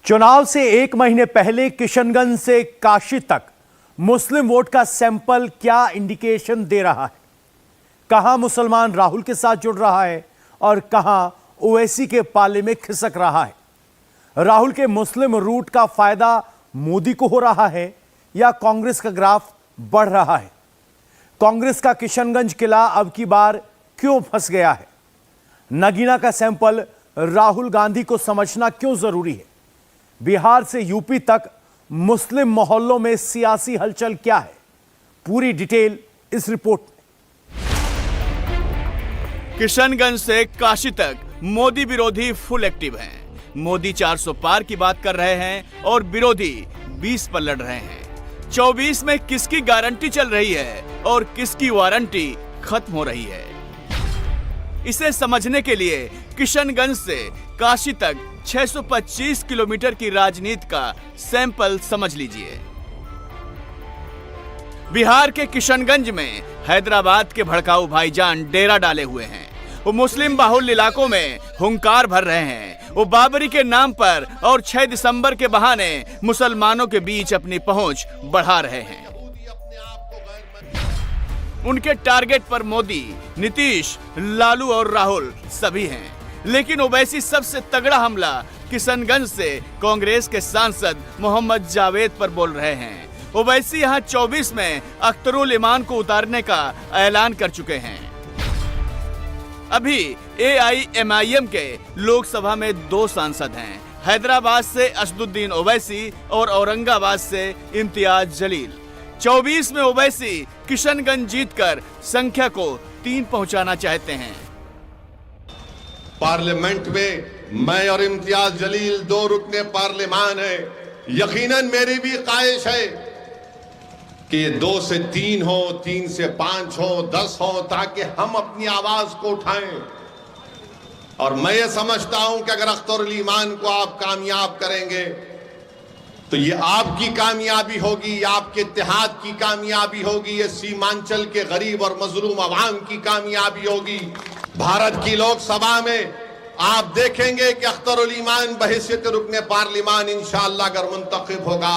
चुनाव से एक महीने पहले किशनगंज से काशी तक मुस्लिम वोट का सैंपल क्या इंडिकेशन दे रहा है? कहां मुसलमान राहुल के साथ जुड़ रहा है और कहां ओवैसी के पाले में खिसक रहा है? राहुल के मुस्लिम रूट का फायदा मोदी को हो रहा है या कांग्रेस का ग्राफ बढ़ रहा है? कांग्रेस का किशनगंज किला अब की बार क्यों फंस गया है? नगीना का सैंपल राहुल गांधी को समझना क्यों जरूरी है? बिहार से यूपी तक मुस्लिम मोहल्लों में सियासी हलचल क्या है? पूरी डिटेल इस रिपोर्ट में। किशनगंज से काशी तक मोदी विरोधी फुल एक्टिव हैं। मोदी 400 पार की बात कर रहे हैं और विरोधी 20 पर लड़ रहे हैं। 24 में किसकी गारंटी चल रही है और किसकी वारंटी खत्म हो रही है? इसे समझने के लिए किशनगंज से काशी तक 625 किलोमीटर की राजनीति का सैंपल समझ लीजिए। बिहार के किशनगंज में हैदराबाद के भड़काऊ भाईजान डेरा डाले हुए हैं। वो मुस्लिम बाहुल्य इलाकों में हुंकार भर रहे हैं। वो बाबरी के नाम पर और 6 दिसंबर के बहाने मुसलमानों के बीच अपनी पहुंच बढ़ा रहे हैं। उनके टारगेट पर मोदी, नीतीश, लालू और राहुल सभी हैं। लेकिन ओवैसी सबसे तगड़ा हमला किशनगंज से कांग्रेस के सांसद मोहम्मद जावेद पर बोल रहे हैं। ओवैसी यहां 24 में अख्तरुल इमान को उतारने का ऐलान कर चुके हैं। अभी AIMIM के लोकसभा में 2 सांसद हैं। हैदराबाद से असदुद्दीन ओवैसी और औरंगाबाद से इम्तियाज जलील। 24 में ओवैसी किशनगंज जीतकर संख्या को 3 पहुंचाना चाहते हैं। पार्लियामेंट में मैं और इम्तियाज जलील 2 रुकने पार्लियामान है। यकीनन मेरी भी ख्वाहिश है कि ये 2 से 3 हो, 3 से 5 हो, 10 हो, ताकि हम अपनी आवाज को उठाएं। और मैं ये समझता हूं कि अगर अख्तरुल ईमान को आप कामयाब करेंगे तो ये आपकी कामयाबी होगी, ये आपके इत्तेहाद की कामयाबी होगी, ये सीमांचल के गरीब और मजलूम अवाम की कामयाबी होगी। भारत की लोकसभा में आप देखेंगे कि अख्तरुल ईमान बहैसियत रुकने पार्लियामान इंशाअल्लाह अगर मुंतखब होगा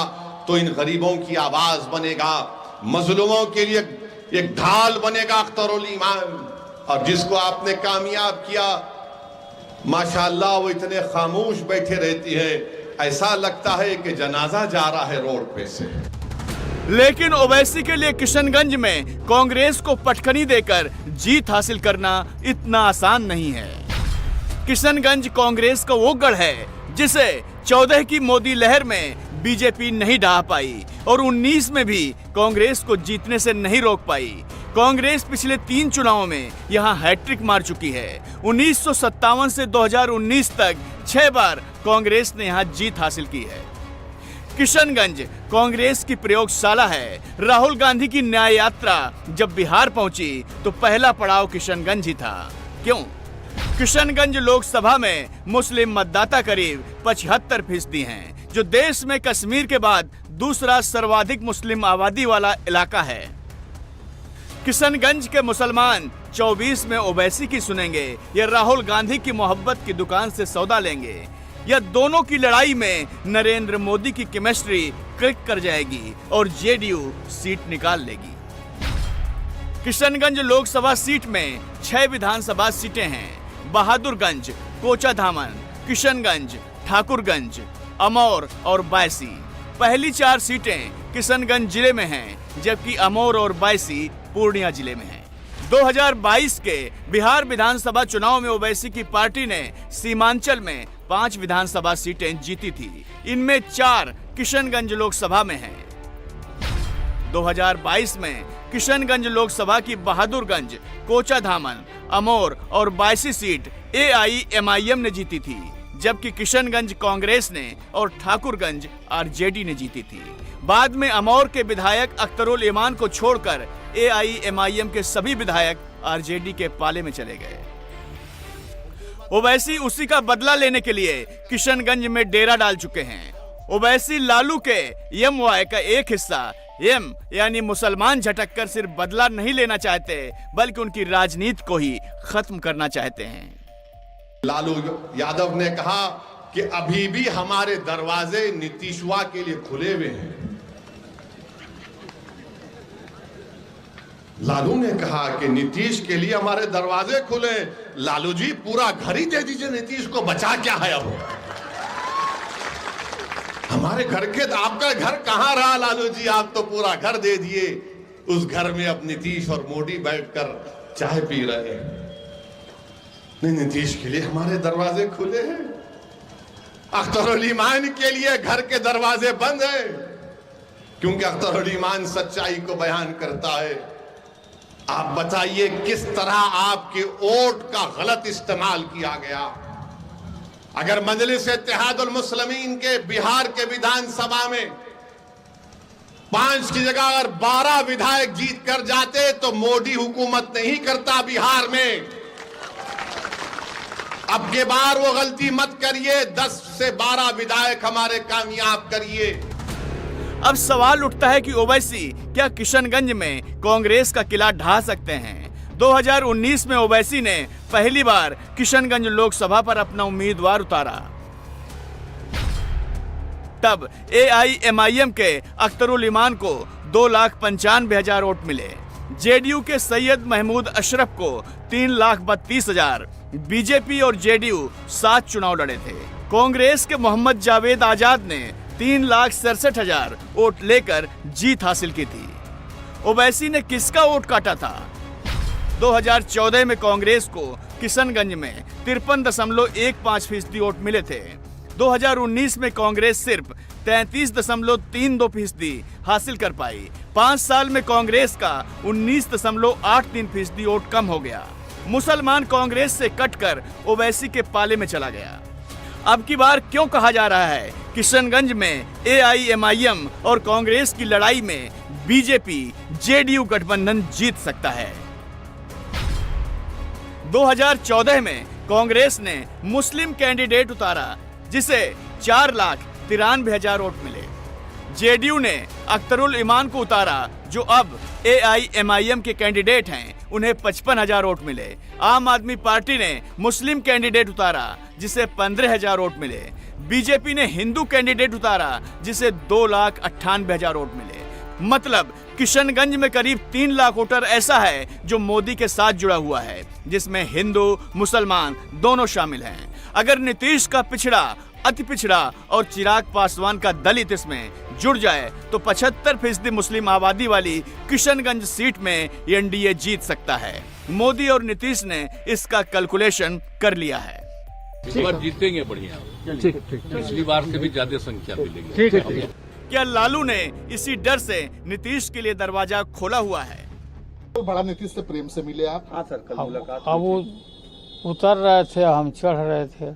तो इन गरीबों की आवाज बनेगा, मजलूमों के लिए एक ढाल बनेगा अख्तरुल ईमान। और जिसको आपने कामयाब किया, माशाअल्लाह वो इतने खामोश बैठे रहती है, ऐसा लगता है कि जनाजा जा रहा है रोड पे से। लेकिन ओवैसी के लिए किशनगंज में कांग्रेस को पटखनी देकर जीत हासिल करना इतना आसान नहीं है। किशनगंज कांग्रेस का वो गढ़ है जिसे 14 की मोदी लहर में बीजेपी नहीं ढहा पाई और 19 में भी कांग्रेस को जीतने से नहीं रोक पाई। कांग्रेस पिछले 3 चुनावों में यहां हैट्रिक मार चुकी है। 1957 से 2019 तक 6 बार कांग्रेस ने यहां जीत हासिल की है। किशनगंज कांग्रेस की प्रयोगशाला है। राहुल गांधी की न्याय यात्रा जब बिहार पहुंची तो पहला पड़ाव किशनगंज ही था। क्यों? किशनगंज लोकसभा में मुस्लिम मतदाता करीब 75% हैं, जो देश में कश्मीर के बाद दूसरा सर्वाधिक मुस्लिम आबादी वाला इलाका है। किशनगंज के मुसलमान 24 में ओवैसी की सुनेंगे या राहुल गांधी की मोहब्बत की दुकान से सौदा लेंगे, या दोनों की लड़ाई में नरेंद्र मोदी की केमिस्ट्री क्लिक कर जाएगी और JDU सीट निकाल लेगी। किशनगंज लोकसभा सीट में 6 विधानसभा सीटें हैं। बहादुरगंज, कोचाधामन, किशनगंज, ठाकुरगंज, अमौर और बायसी। पहली 4 सीटें किशनगंज जिले में हैं, जबकि अमौर और बायसी पूर्णिया जिले में हैं। 2022 के बिहार विधानसभा चुनाव में ओवैसी की पार्टी ने सीमांचल में 5 विधानसभा सीटें जीती थी। इनमें 4 किशनगंज लोकसभा में हैं। 2022 में किशनगंज लोकसभा की बहादुरगंज, कोचाधामन, अमौर और बायसी सीट AIMIM ने जीती थी, जबकि किशनगंज कांग्रेस ने और ठाकुरगंज RJD ने जीती थी। बाद में अमौर के विधायक अख्तरुल इमान को छोड़कर AIMIM के सभी विधायक RJD के पाले में चले गए। ओवैसी उसी का बदला लेने के लिए किशनगंज में डेरा डाल चुके हैं। ओवैसी लालू के MY का एक हिस्सा M यानी मुसलमान झटक कर सिर्फ बदला नहीं लेना चाहते, बल्कि उनकी राजनीति को ही खत्म करना चाहते हैं। लालू यादव ने कहा कि अभी भी हमारे दरवाजे नीतीशवा के लिए खुले हुए हैं। लालू ने कहा कि नीतीश के लिए हमारे दरवाजे खुले। लालू जी पूरा घर ही दे दीजिए, नीतीश को बचा क्या है अब? हमारे घर के, आपका घर कहां रहा लालू जी? आप तो पूरा घर दे दिए। उस घर में अब नीतीश और मोदी बैठकर चाय पी रहे हैं। नहीं, नीतीश के लिए हमारे दरवाजे खुले हैं। अख्तरुल ईमान के लिए घर के दरवाजे बंद हैं, क्योंकि अख्तरुल ईमान सच्चाई को बयान करता है। आप बताइए किस तरह आपके वोट का गलत इस्तेमाल किया गया। अगर मजलिस इत्तेहादुल मुस्लिमीन के बिहार के विधानसभा में 5 की जगह अगर 12 विधायक जीत कर जाते तो मोदी हुकूमत नहीं करता बिहार में। अब के बार वो गलती मत करिए, 10 से 12 विधायक हमारे कामयाब करिए। अब सवाल उठता है कि ओवैसी क्या किशनगंज में कांग्रेस का किला ढा सकते हैं? 2019 में ओवैसी ने पहली बार किशनगंज लोकसभा पर अपना उम्मीदवार उतारा। तब AIMIM के अख्तरुल ईमान को 2,95,000 वोट मिले। जेडीयू के सैयद महमूद अशरफ को 3,32,000। बीजेपी और जेडीयू 7 चुनाव लड़े थे। कांग्रेस के मोहम्मद जावेद आजाद ने 3,67,000 वोट लेकर जीत हासिल की थी। ओवैसी ने किसका वोट काटा था? 2014 में कांग्रेस को किशनगंज में 53.15% वोट मिले थे। 2019 में कांग्रेस सिर्फ 33.32% हासिल कर पाई। 5 साल में कांग्रेस का 19.83% वोट कम हो गया। मुसलमान कांग्रेस से कटकर ओवैसी के पाले में चला गया। अब की बार क्यों कहा जा रहा है किशनगंज में AIMIM और कांग्रेस की लड़ाई में बीजेपी जेडीयू गठबंधन जीत सकता है? 2014 में कांग्रेस ने मुस्लिम कैंडिडेट उतारा, जिसे 4,93,000 वोट मिले। जेडीयू ने अख्तरुल ईमान को उतारा, जो अब AIMIM के कैंडिडेट हैं, उन्हें 55,000 वोट मिले। आम आदमी पार्टी ने मुस्लिम कैंडिडेट उतारा, जिसे 15,000 वोट मिले। बीजेपी ने हिंदू कैंडिडेट उतारा, जिसे 2,98,000 वोट मिले। मतलब किशनगंज में करीब 3 लाख वोटर ऐसा है जो मोदी के साथ जुड़ा हुआ है, जिसमें हिंदू मुसलमान दोनों शामिल हैं। अगर नीतीश का पिछड़ा, अति पिछड़ा और चिराग पासवान का दलित इसमें जुड़ जाए तो 75% मुस्लिम आबादी वाली किशनगंज सीट में एनडीए जीत सकता है। मोदी और नीतीश ने इसका कैलकुलेशन कर लिया है। इस बार जीतेंगे बढ़िया। पिछली बार से भी ज्यादा संख्या मिलेगी। क्या लालू ने इसी डर से नीतीश के लिए दरवाजा खोला हुआ है? तो बड़ा नीतीश से प्रेम से मिले आप? हाँ सर, कल मुलाकात। अब वो उतर रहे थे, हम चढ़ रहे थे।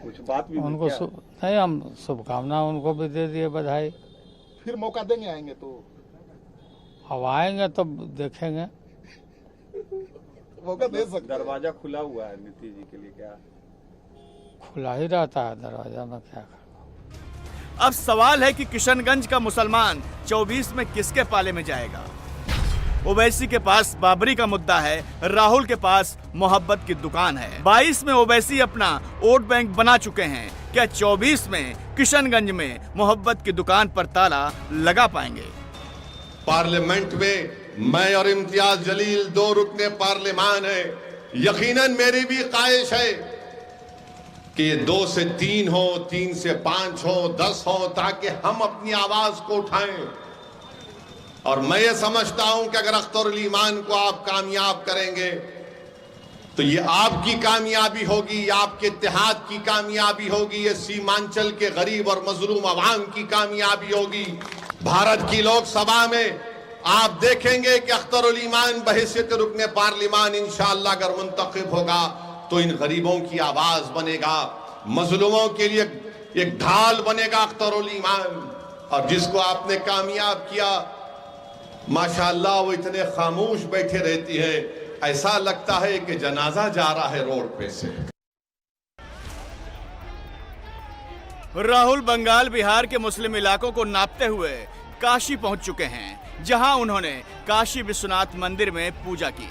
कुछ बात भी उनको नहीं, हम शुभकामना उनको भी दे दिए, बधाई। फिर मौका देंगे आएंगे तो? अब आएंगे तो देखेंगे। मौका दे सकते। दरवाजा खुला हुआ है नीतीश जी के लिए, क्या खुला ही रहता है दरवाजा में, क्या कर। अब सवाल है कि किशनगंज का मुसलमान 24 में किसके पाले में जाएगा? ओवैसी के पास बाबरी का मुद्दा है, राहुल के पास मोहब्बत की दुकान है। 22 में ओवैसी अपना वोट बैंक बना चुके हैं। क्या 24 में किशनगंज में मोहब्बत की दुकान पर ताला लगा पाएंगे? पार्लियामेंट में मैं और इम्तियाज जलील 2 रुकने पार्लियामान है। यकीनन मेरी भी ख्वाहिश है कि ये 2 से 3 हो, 3 से 5 हो, 10 हो, ताकि हम अपनी आवाज को उठाएं। और मैं ये समझता हूं कि अगर अख्तरुल ईमान को आप कामयाब करेंगे तो ये आपकी कामयाबी होगी, ये आपके इत्तेहाद की कामयाबी होगी, ये सीमांचल के गरीब और मजलूम अवाम की कामयाबी होगी। भारत की लोकसभा में आप देखेंगे कि अख्तरुल ईमान बहैसियत रुकने पार्लियामान इंशाअल्लाह अगर मुंतखब होगा तो इन गरीबों की आवाज बनेगा, मजलूमों के लिए एक ढाल बनेगा अख्तरुल ईमान। और जिसको आपने कामयाब किया, माशाअल्लाह वो इतने खामोश बैठे रहती है, ऐसा लगता है कि जनाजा जा रहा है रोड पे से। राहुल बंगाल बिहार के मुस्लिम इलाकों को नापते हुए काशी पहुंच चुके हैं, जहां उन्होंने काशी विश्वनाथ मंदिर में पूजा की।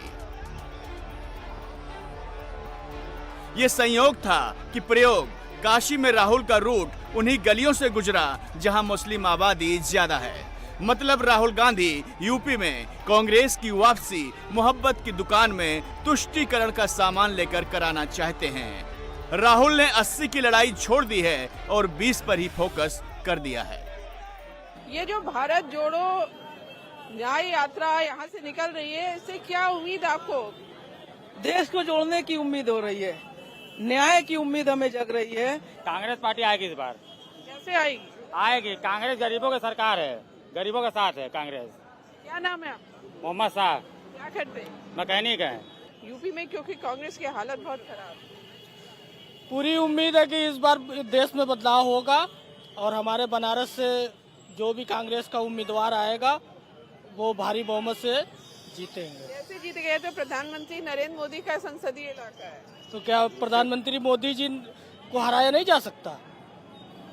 ये संयोग था कि प्रयोग काशी में राहुल का रूट उन्हीं गलियों से गुजरा जहां मुस्लिम आबादी ज्यादा है। मतलब राहुल गांधी यूपी में कांग्रेस की वापसी मोहब्बत की दुकान में तुष्टीकरण का सामान लेकर कराना चाहते हैं। राहुल ने 80 की लड़ाई छोड़ दी है और 20 पर ही फोकस कर दिया है। ये जो भारत जोड़ो न्याय यात्रा यहाँ से निकल रही है, इससे क्या उम्मीद आपको? देश को जोड़ने की उम्मीद हो रही है, न्याय की उम्मीद हमें जग रही है। कांग्रेस पार्टी आएगी इस बार। कैसे आएगी? आएगी, कांग्रेस गरीबों की सरकार है, गरीबों के साथ है कांग्रेस। क्या नाम है आपका? मोहम्मद शाह। क्या करते हैं? मैकेनिक है। यूपी में क्योंकि कांग्रेस की हालत बहुत खराब है। पूरी उम्मीद है कि इस बार देश में बदलाव होगा और हमारे बनारस से जो भी कांग्रेस का उम्मीदवार आएगा वो भारी बहुमत से जीतेंगे। कैसे जीत गए? तो प्रधानमंत्री नरेंद्र मोदी का संसदीय इलाका है, तो क्या प्रधानमंत्री मोदी जी को हराया नहीं जा सकता?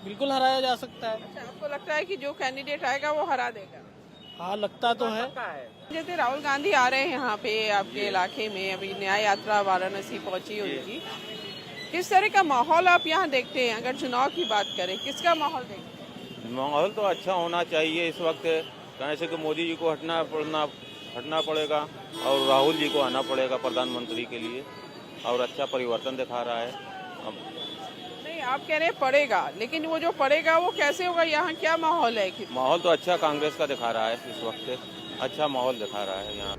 बिल्कुल हराया जा सकता है। अच्छा, आपको लगता है कि जो कैंडिडेट आएगा वो हरा देगा? हाँ, लगता तो है। जैसे राहुल गांधी आ रहे हैं यहाँ पे आपके इलाके में, अभी न्याय यात्रा वाराणसी पहुंची उनकी, किस तरह का माहौल आप यहाँ देखते हैं? अगर चुनाव की बात करें, किसका माहौल देखते हैं? माहौल तो अच्छा होना चाहिए इस वक्त, कैसे कि मोदी जी को हटना पड़ेगा और राहुल जी को आना पड़ेगा प्रधानमंत्री के लिए, और अच्छा परिवर्तन दिखा रहा है। नहीं, आप कह रहे हैं पड़ेगा, लेकिन वो जो पड़ेगा वो कैसे होगा? यहाँ क्या माहौल है? माहौल तो अच्छा कांग्रेस का दिखा रहा है इस वक्त, अच्छा माहौल दिखा रहा है यहाँ।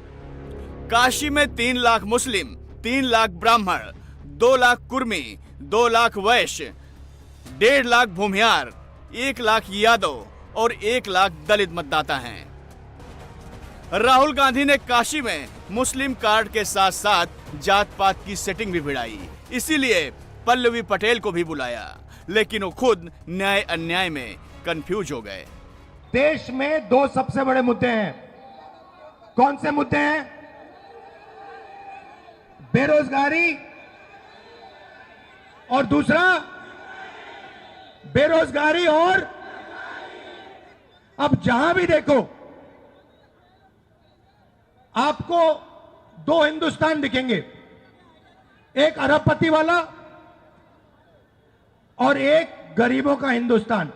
काशी में 3 लाख मुस्लिम, 3 लाख ब्राह्मण, 2 लाख कुर्मी, 2 लाख वैश्य, 1.5 लाख भूमियार, 1 लाख यादव और 1 लाख दलित मतदाता हैं। राहुल गांधी ने काशी में मुस्लिम कार्ड के साथ साथ जात पात की सेटिंग भी भिड़ाई, इसीलिए पल्लवी पटेल को भी बुलाया, लेकिन वो खुद न्याय अन्याय में कंफ्यूज हो गए। देश में 2 सबसे बड़े मुद्दे हैं। कौन से मुद्दे हैं? बेरोजगारी और दूसरा बेरोजगारी, और अब जहां भी देखो आपको 2 हिंदुस्तान दिखेंगे, एक अरबपति वाला और एक गरीबों का हिंदुस्तान।